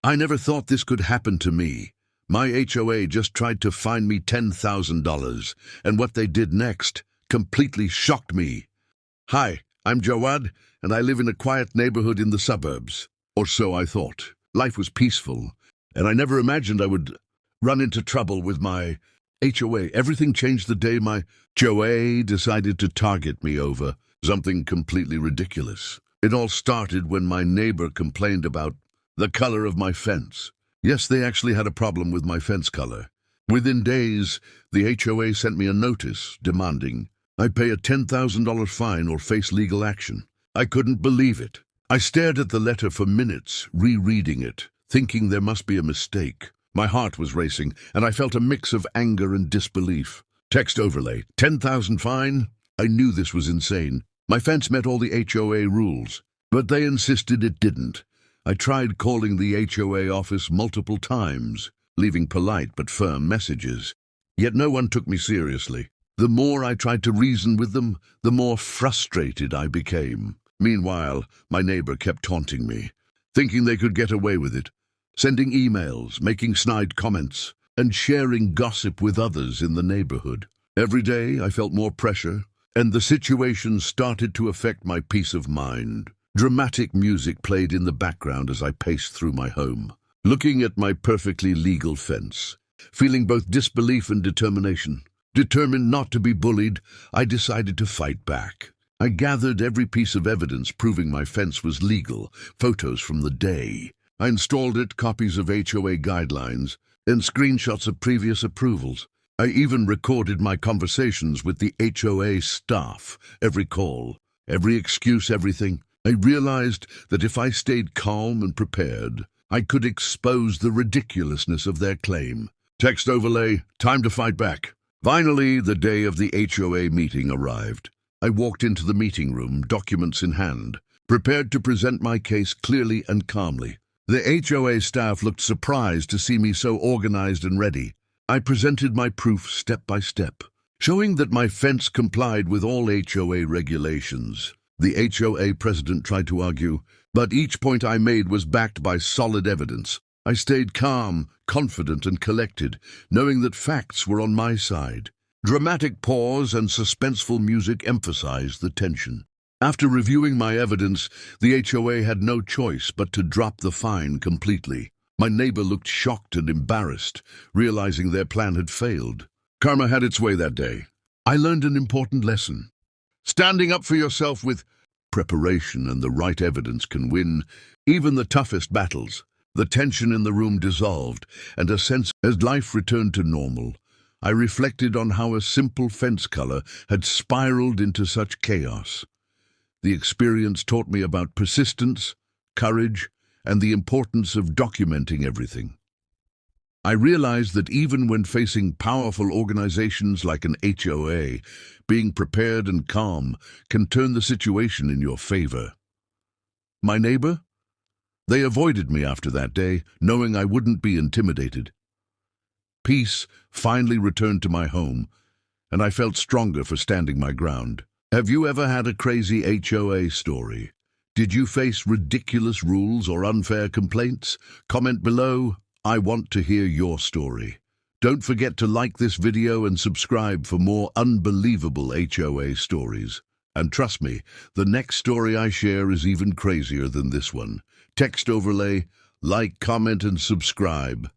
I never thought this could happen to me. My HOA just tried to fine me $10,000, and what they did next completely shocked me. Hi, I'm Jawad, and I live in a quiet neighborhood in the suburbs. Or so I thought. Life was peaceful, and I never imagined I would run into trouble with my HOA. Everything changed the day my HOA decided to target me over something completely ridiculous. It all started when my neighbor complained about the color of my fence. Yes, they actually had a problem with my fence color. Within days, the HOA sent me a notice demanding I pay a $10,000 fine or face legal action. I couldn't believe it. I stared at the letter for minutes, rereading it, thinking there must be a mistake. My heart was racing, and I felt a mix of anger and disbelief. Text overlay, 10,000 fine? I knew this was insane. My fence met all the HOA rules, but they insisted it didn't. I tried calling the HOA office multiple times, leaving polite but firm messages. Yet no one took me seriously. The more I tried to reason with them, the more frustrated I became. Meanwhile, my neighbor kept taunting me, thinking they could get away with it, sending emails, making snide comments, and sharing gossip with others in the neighborhood. Every day I felt more pressure, and the situation started to affect my peace of mind. Dramatic music played in the background as I paced through my home, looking at my perfectly legal fence, feeling both disbelief and determination. Determined not to be bullied, I decided to fight back. I gathered every piece of evidence proving my fence was legal, photos from the day. I installed it, copies of HOA guidelines, and screenshots of previous approvals. I even recorded my conversations with the HOA staff, every call, every excuse, everything. I realized that if I stayed calm and prepared, I could expose the ridiculousness of their claim. Text overlay, time to fight back. Finally, the day of the HOA meeting arrived. I walked into the meeting room, documents in hand, prepared to present my case clearly and calmly. The HOA staff looked surprised to see me so organized and ready. I presented my proof step by step, showing that my fence complied with all HOA regulations. The HOA president tried to argue, but each point I made was backed by solid evidence. I stayed calm, confident, and collected, knowing that facts were on my side. Dramatic pause and suspenseful music emphasized the tension. After reviewing my evidence, the HOA had no choice but to drop the fine completely. My neighbor looked shocked and embarrassed, realizing their plan had failed. Karma had its way that day. I learned an important lesson. Standing up for yourself with preparation and the right evidence can win even the toughest battles. The tension in the room dissolved, and a sense as life returned to normal. I reflected on how a simple fence color had spiraled into such chaos. The experience taught me about persistence, courage, and the importance of documenting everything. I realized that even when facing powerful organizations like an HOA, being prepared and calm can turn the situation in your favor. My neighbor? They avoided me after that day, knowing I wouldn't be intimidated. Peace finally returned to my home, and I felt stronger for standing my ground. Have you ever had a crazy HOA story? Did you face ridiculous rules or unfair complaints? Comment below. I want to hear your story. Don't forget to like this video and subscribe for more unbelievable HOA stories. And trust me, the next story I share is even crazier than this one. Text overlay, like, comment, and subscribe.